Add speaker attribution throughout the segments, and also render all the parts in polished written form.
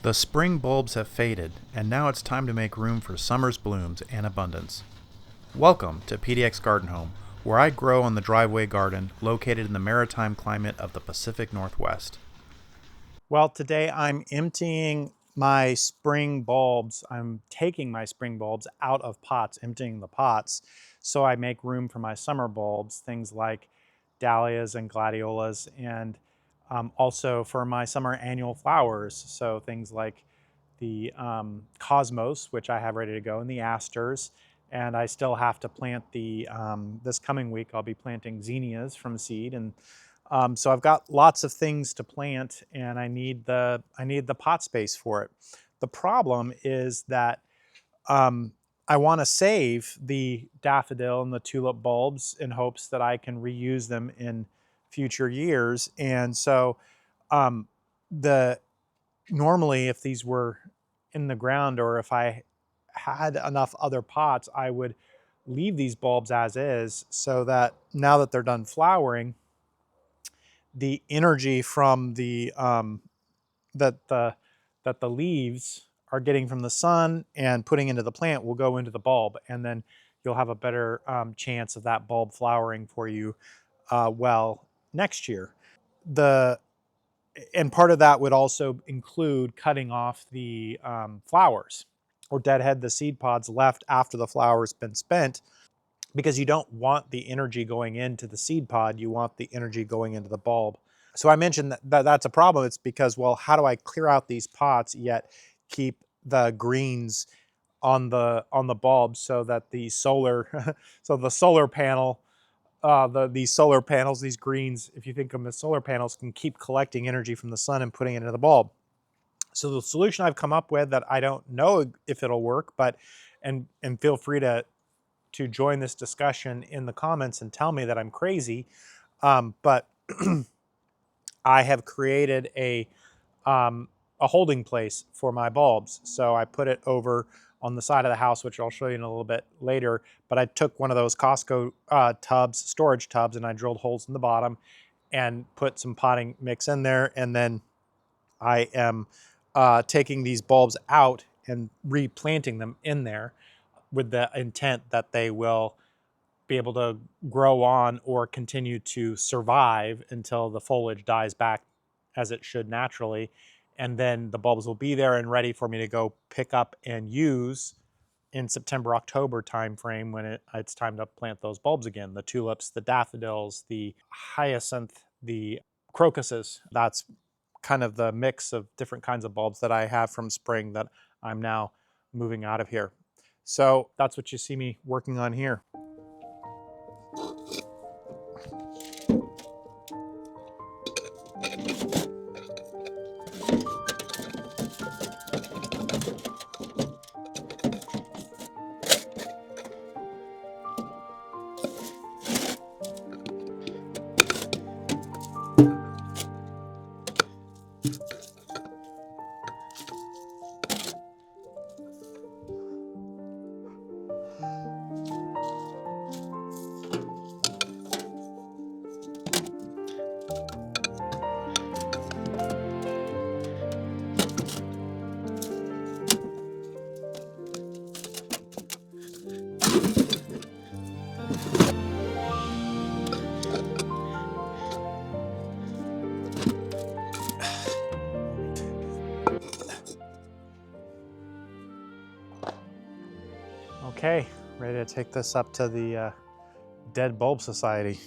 Speaker 1: The spring bulbs have faded, and now it's time to make room for summer's blooms and abundance. Welcome to PDX Garden Home, where I grow on the driveway garden located in the maritime climate of the Pacific Northwest. Well, today I'm emptying my spring bulbs. I'm taking my spring bulbs out of pots, emptying the pots, so I make room for my summer bulbs, things like dahlias and gladiolas, and also for my summer annual flowers, so things like the cosmos, which I have ready to go, and the asters. And I still have to plant the, this coming week, I'll be planting zinnias from seed. And so I've got lots of things to plant, and I need the pot space for it. The problem is that I want to save the daffodil and the tulip bulbs in hopes that I can reuse them in future years. And so normally if these were in the ground, or if I had enough other pots, I would leave these bulbs as is, so that now that they're done flowering, the energy from the that the leaves are getting from the sun and putting into the plant will go into the bulb, and then you'll have a better chance of that bulb flowering for you well next year. And part of that would also include cutting off the flowers, or deadhead the seed pods left after the flower's been spent, because you don't want the energy going into the seed pod, you want the energy going into the bulb. So I mentioned that's a problem. It's because, well, how do I clear out these pots yet keep the greens on the bulbs, so that the solar so the solar panel, these solar panels, these greens, if you think of them as solar panels, can keep collecting energy from the sun and putting it into the bulb. So the solution I've come up with, that I don't know if it'll work, but and feel free to join this discussion in the comments and tell me that I'm crazy, but I have created a holding place for my bulbs. So I put it over on the side of the house, which I'll show you in a little bit later. But I took one of those Costco tubs, storage tubs, and I drilled holes in the bottom and put some potting mix in there. And then I am taking these bulbs out and replanting them in there, with the intent that they will be able to grow on or continue to survive until the foliage dies back as it should naturally. And then the bulbs will be there and ready for me to go pick up and use in September, October timeframe, when it's time to plant those bulbs again. The tulips, the daffodils, the hyacinth, the crocuses. That's kind of the mix of different kinds of bulbs that I have from spring that I'm now moving out of here. So that's what you see me working on here. Okay, ready to take this up to the Dead Bulb Society.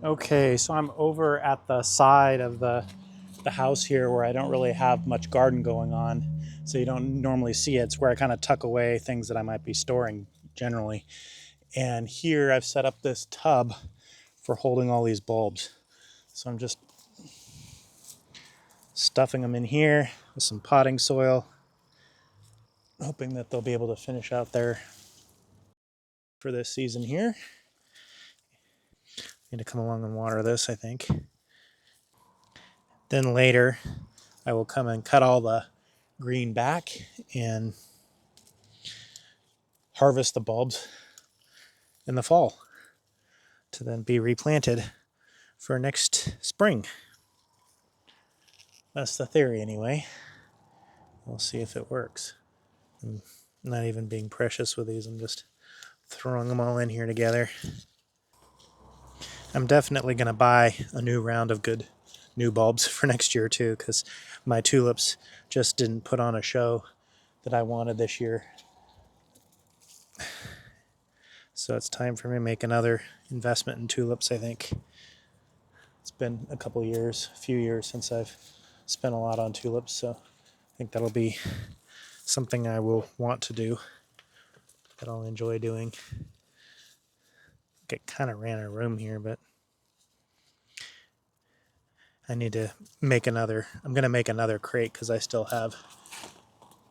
Speaker 1: Okay, so I'm over at the side of the house here where I don't really have much garden going on. So you don't normally see it. It's where I kind of tuck away things that I might be storing generally. And here I've set up this tub for holding all these bulbs. So I'm just stuffing them in here with some potting soil, hoping that they'll be able to finish out there for this season here. Need to come along and water this, I think. Then later, I will come and cut all the green back and harvest the bulbs in the fall to then be replanted for next spring. That's the theory anyway. We'll see if it works. I'm not even being precious with these, I'm just throwing them all in here together. I'm definitely going to buy a new round of good new bulbs for next year too, because my tulips just didn't put on a show that I wanted this year. So it's time for me to make another investment in tulips, I think. It's been a few years since I've spent a lot on tulips, so I think that'll be something I will want to do, that I'll enjoy doing. It kind of ran out of room here, but I need to make another. I'm going to make another crate because I still have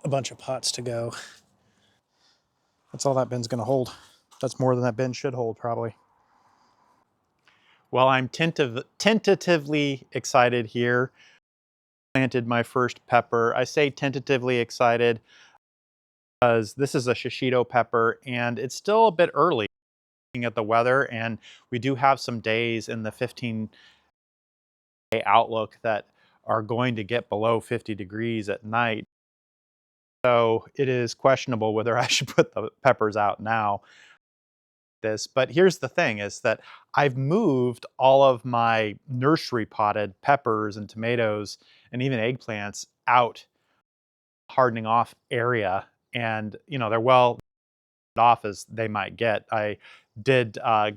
Speaker 1: a bunch of pots to go. That's all that bin's going to hold. That's more than that bin should hold, probably. Well, I'm tentatively excited here. Planted my first pepper. I say tentatively excited because this is a shishito pepper and it's still a bit early looking at the weather, and we do have some days in the 15-day outlook that are going to get below 50 degrees at night. So it is questionable whether I should put the peppers out now. But here's the thing is that I've moved all of my nursery potted peppers and tomatoes and even eggplants out hardening off area, and they're well off as they might get. I did a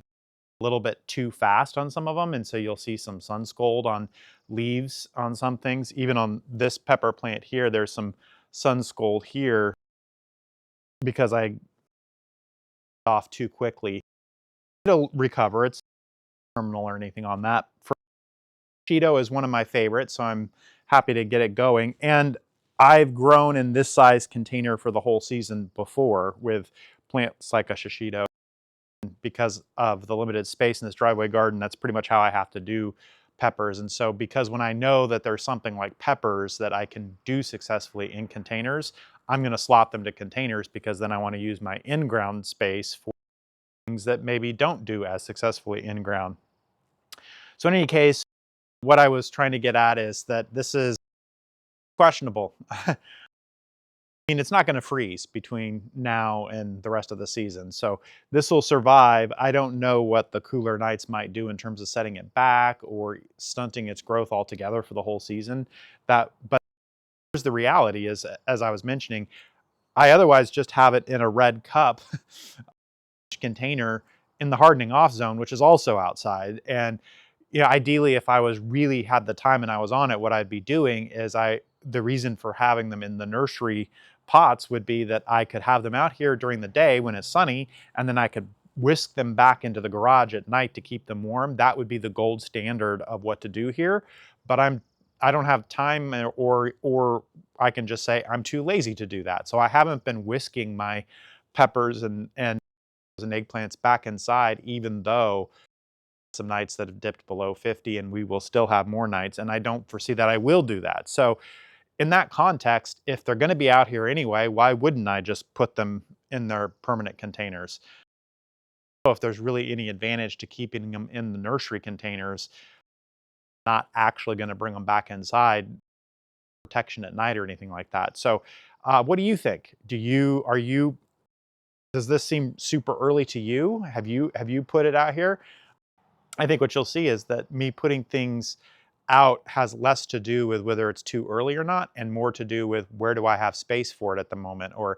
Speaker 1: little bit too fast on some of them, and so you'll see some sun scald on leaves on some things. Even on this pepper plant here, there's some sun scald here because I off too quickly. It'll recover. It's not terminal or anything on that. Cheeto is one of my favorites, so I'm happy to get it going. And I've grown in this size container for the whole season before with plants like a shishito. Because of the limited space in this driveway garden, that's pretty much how I have to do peppers. And so because when I know that there's something like peppers that I can do successfully in containers, I'm going to slot them to containers because then I want to use my in-ground space for things that maybe don't do as successfully in-ground. So in any case, what I was trying to get at is that this is questionable. I mean, it's not going to freeze between now and the rest of the season. So this will survive. I don't know what the cooler nights might do in terms of setting it back or stunting its growth altogether for the whole season. But here's the reality is, as I was mentioning, I otherwise just have it in a red cup container in the hardening off zone, which is also outside. And ideally, if I was really had the time and I was on it, what I'd be doing is the reason for having them in the nursery pots would be that I could have them out here during the day when it's sunny, and then I could whisk them back into the garage at night to keep them warm. That would be the gold standard of what to do here. But I don't have time, or I can just say I'm too lazy to do that. So I haven't been whisking my peppers and eggplants back inside, even though some nights that have dipped below 50, and we will still have more nights, and I don't foresee that I will do that. So in that context, if they're going to be out here anyway, why wouldn't I just put them in their permanent containers? So if there's really any advantage to keeping them in the nursery containers, not actually going to bring them back inside, protection at night or anything like that. So what do you think? Does this seem super early to you? Have you put it out here? I think what you'll see is that me putting things out has less to do with whether it's too early or not, and more to do with where do I have space for it at the moment, or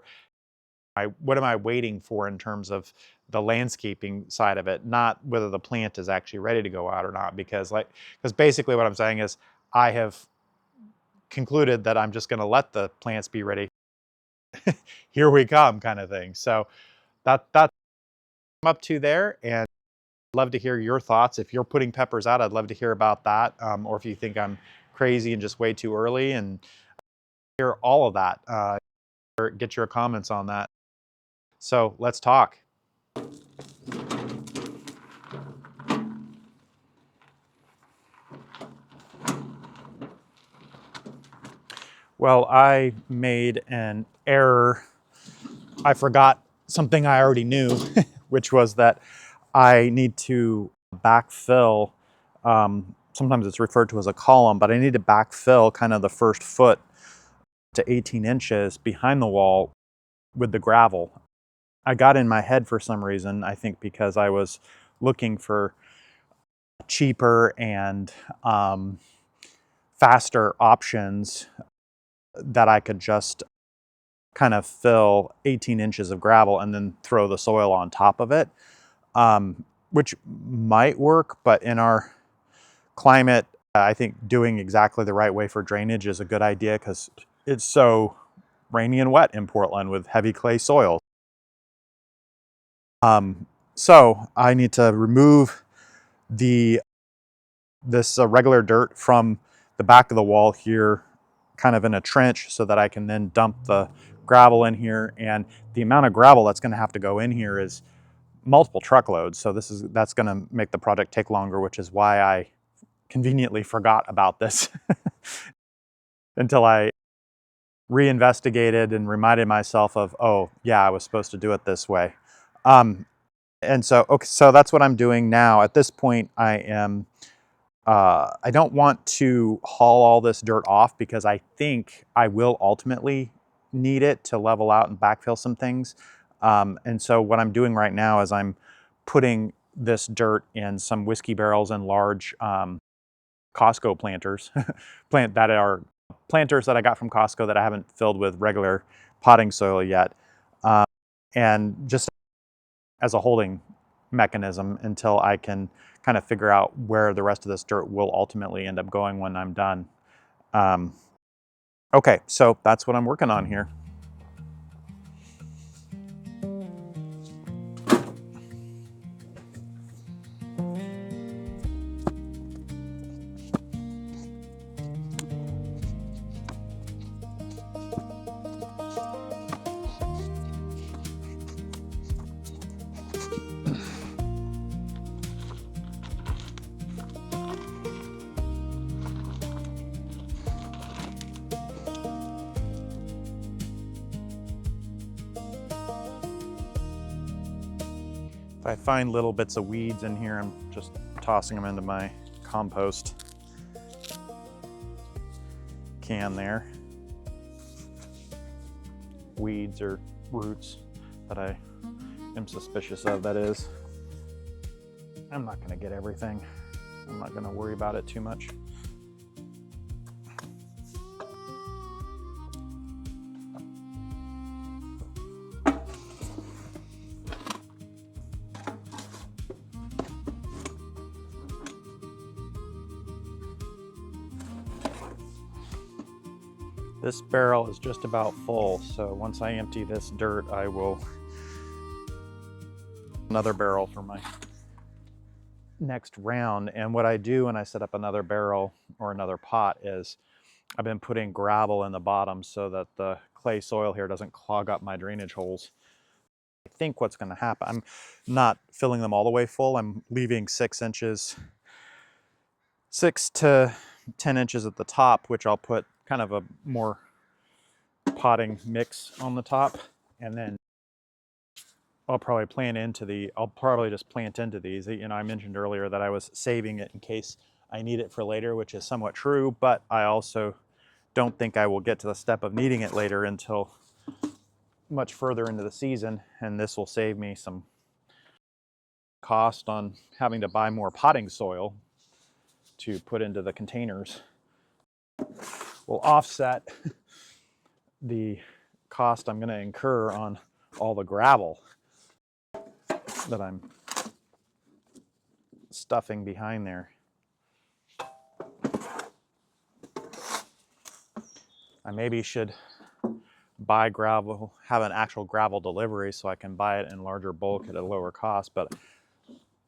Speaker 1: what am I waiting for in terms of the landscaping side of it, not whether the plant is actually ready to go out or not. Because basically what I'm saying is I have concluded that I'm just going to let the plants be ready. Here we come, kind of thing. So that's what I'm up to there, and I'd love to hear your thoughts. If you're putting peppers out, I'd love to hear about that, or if you think I'm crazy and just way too early, and hear all of that. Get your comments on that. So let's talk. Well, I made an error. I forgot something I already knew, which was that I need to backfill. Sometimes it's referred to as a column, but I need to backfill kind of the first foot to 18 inches behind the wall with the gravel. I got in my head for some reason, I think because I was looking for cheaper and faster options that I could just kind of fill 18 inches of gravel and then throw the soil on top of it, which might work, but in our climate, I think doing exactly the right way for drainage is a good idea because it's so rainy and wet in Portland with heavy clay soil. So I need to remove this regular dirt from the back of the wall here, kind of in a trench, so that I can then dump the gravel in here. And the amount of gravel that's going to have to go in here is multiple truckloads. So that's going to make the project take longer, which is why I conveniently forgot about this until I reinvestigated and reminded myself of, oh yeah, I was supposed to do it this way. And so, okay, so that's what I'm doing now. At this point, I don't want to haul all this dirt off because I think I will ultimately need it to level out and backfill some things. And so what I'm doing right now is I'm putting this dirt in some whiskey barrels and large Costco planters, planters that I got from Costco that I haven't filled with regular potting soil yet. And just as a holding mechanism until I can kind of figure out where the rest of this dirt will ultimately end up going when I'm done. Okay, so that's what I'm working on here. If I find little bits of weeds in here, I'm just tossing them into my compost can there. Weeds or roots that I am suspicious of, that is. I'm not going to get everything. I'm not going to worry about it too much. This barrel is just about full, so once I empty this dirt, I will another barrel for my next round. And what I do when I set up another barrel or another pot is I've been putting gravel in the bottom so that the clay soil here doesn't clog up my drainage holes. I think what's going to happen, I'm not filling them all the way full. I'm leaving 6 to 10 inches at the top, which I'll put kind of a more potting mix on the top, and then I'll probably just plant into these. You know, I mentioned earlier that I was saving it in case I need it for later, which is somewhat true, but I also don't think I will get to the step of needing it later until much further into the season, and this will save me some cost on having to buy more potting soil to put into the containers. Will offset the cost I'm going to incur on all the gravel that I'm stuffing behind there. I maybe should buy gravel, have an actual gravel delivery so I can buy it in larger bulk at a lower cost, but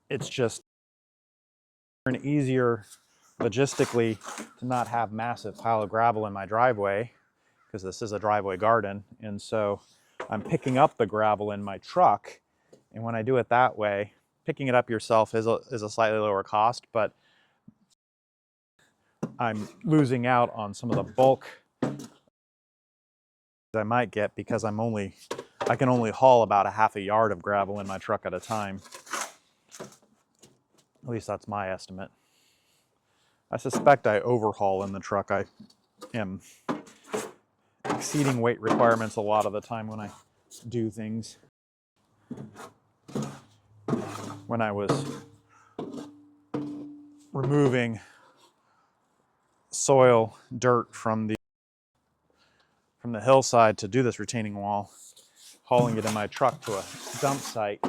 Speaker 1: it's just easier logistically to not have massive pile of gravel in my driveway, because this is a driveway garden, and so I'm picking up the gravel in my truck. And when I do it that way, picking it up yourself is a slightly lower cost, but I'm losing out on some of the bulk I might get because I can only haul about a half a yard of gravel in my truck at a time. At least that's my estimate. I suspect I overhaul in the truck. I am exceeding weight requirements a lot of the time when I do things. When I was removing soil, dirt from the hillside to do this retaining wall, hauling it in my truck to a dump site,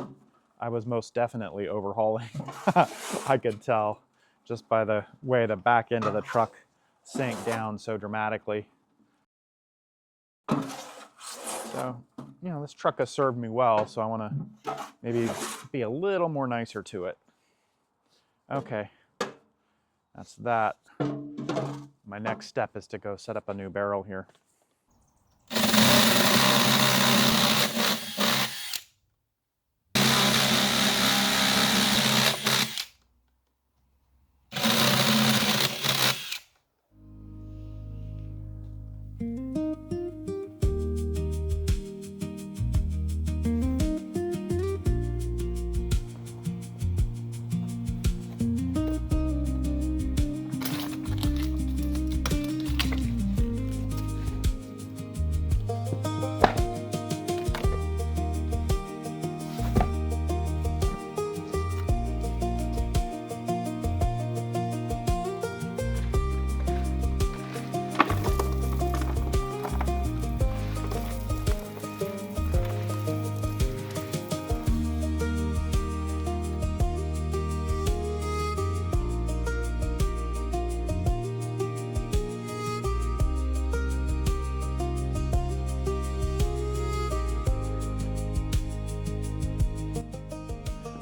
Speaker 1: I was most definitely overhauling. I could tell just by the way the back end of the truck sank down so dramatically. So, you know, this truck has served me well, so I want to maybe be a little more nicer to it. Okay, that's that. My next step is to go set up a new barrel here.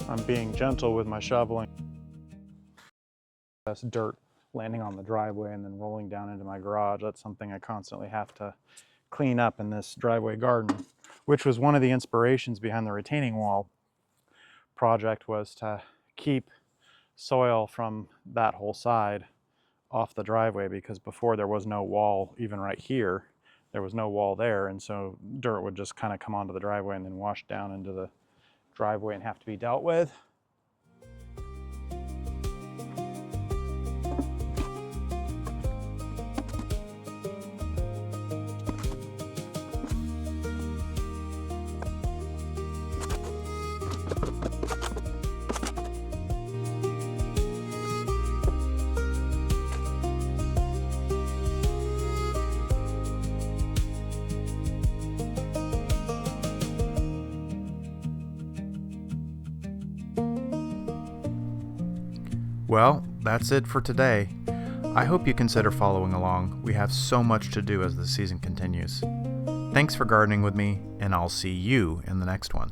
Speaker 1: I'm being gentle with my shoveling. That's dirt landing on the driveway and then rolling down into my garage. That's something I constantly have to clean up in this driveway garden, which was one of the inspirations behind the retaining wall project, was to keep soil from that whole side off the driveway, because before there was no wall. Even right here, there was no wall there, and so dirt would just kind of come onto the driveway and then wash down into the driveway and have to be dealt with. Well, that's it for today. I hope you consider following along. We have so much to do as the season continues. Thanks for gardening with me, and I'll see you in the next one.